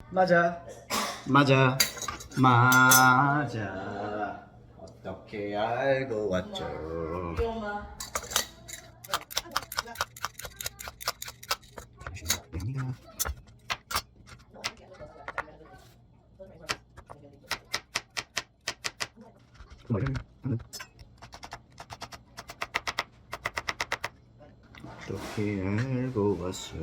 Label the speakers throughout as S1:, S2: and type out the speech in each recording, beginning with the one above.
S1: 맞아. 맞아. 맞아. 어떻게 알고 왔죠? 어떻게 알고 왔어?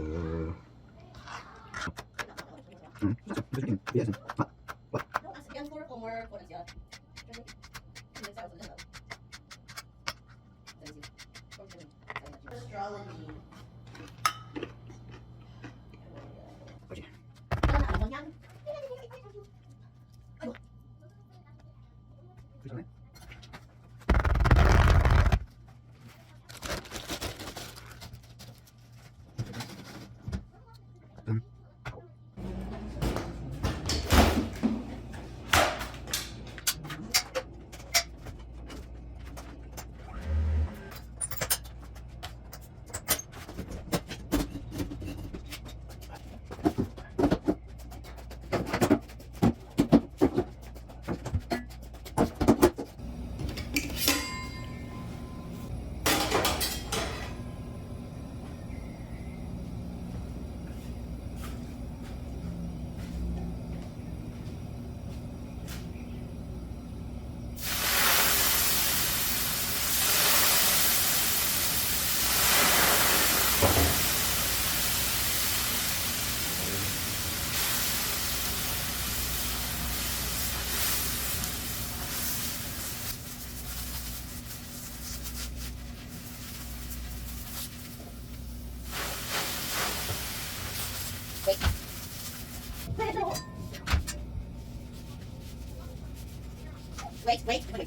S2: Wait.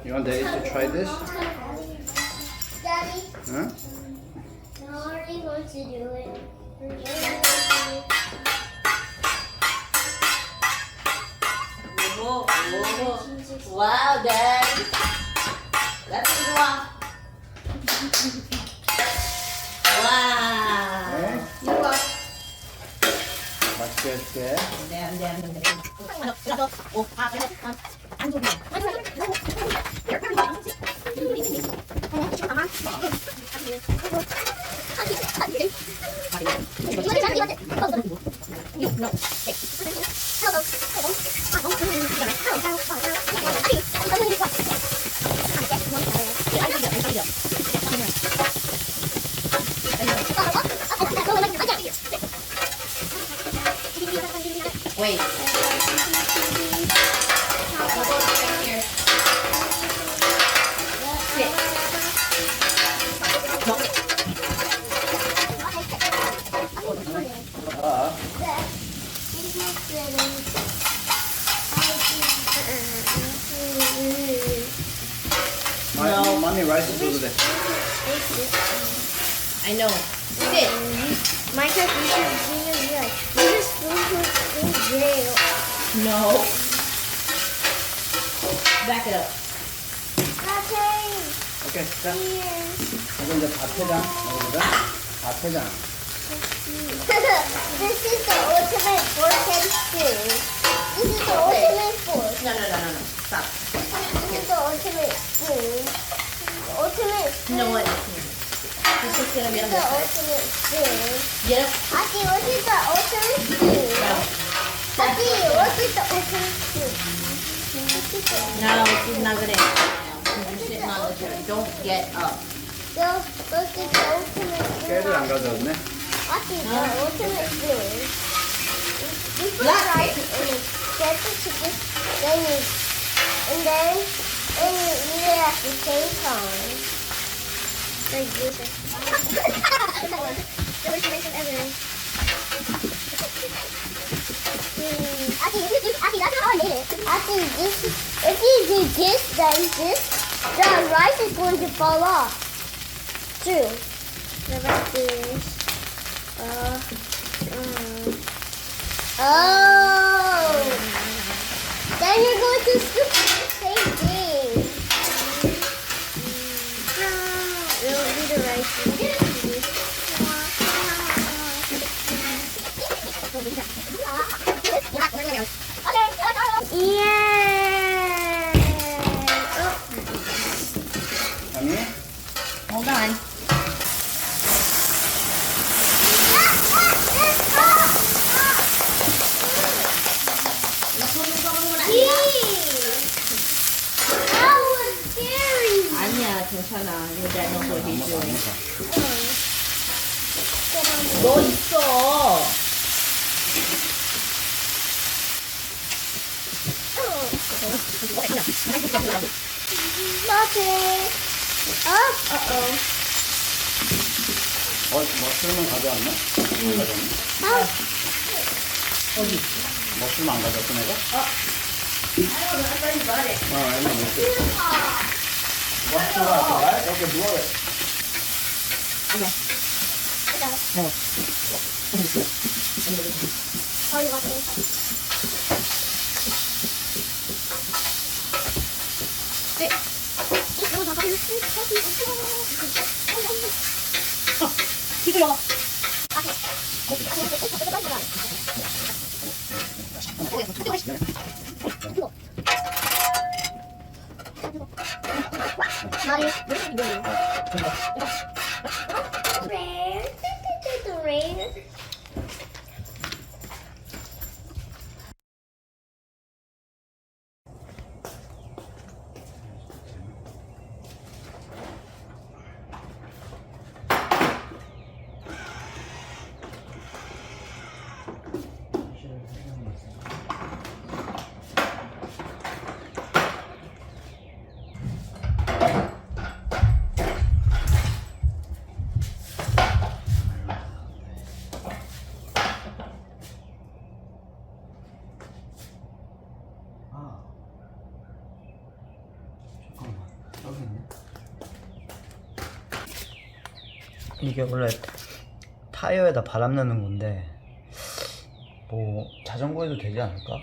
S1: You want Daddy to try this?
S2: Daddy,
S1: Huh?
S2: I already want to do it.
S3: Wow, Dad. That's 좋아. 와.
S1: 네.
S3: 이거.
S1: 맛있게 해줄게.
S3: 안 돼. 그래서 안 좋네. Wait.
S1: Mommy rice do that.
S3: I know. Sit.
S2: Minecraft YouTube video, yeah. This is food in jail.
S3: No. Back it up.
S1: 오케이, 자. 이거 이제 밥해장 먹어보자. 밥해장.
S2: This is the ultimate fork and spoon. This is the ultimate fork.
S3: No. Stop.
S2: This is the ultimate spoon. The ultimate spoon.
S3: No one. This is gonna be
S2: This
S3: on
S2: is the
S3: this side.
S2: ultimate spoon.
S3: Get up.
S2: Ati, what is the ultimate spoon?
S3: No.
S2: Ati, what is the ultimate spoon?
S3: No, she's not gonna. You're sitting on the chair. Don't get up.
S2: The, what is the ultimate spoon?
S1: 깨를 안 가져왔네.
S2: Ati, the ultimate spoon. You put
S3: Black
S2: rice in it, get the chicken, then you, and then you eat it at the same time. Like this. The worst invention ever. Ati, that's not how I made it. Ati, if you do this, then this, the rice is going to fall off. True. The rice is, oh. Then you're going to scoop the same thing. It'll be the rice. Yeah.
S1: 아니?
S3: Hold on.
S2: That was scary.
S3: 아니야, 괜찮아. Your dad knows what he's doing.
S2: Get on
S3: 너 있어.
S2: Stop it. Uh-oh.
S1: 머스름은 가져왔나? 안 가져왔나?
S2: Oh.
S1: 머스름 안 가져왔어, 내가? 얼마 못 돼. 머스가 좋아? 여기 누워요.
S2: Oh, you want me? Rain.
S1: 잠깐만, 여기 있네.
S4: 이게 원래 타이어에다 바람 넣는 건데 뭐 자전거에도 되지 않을까?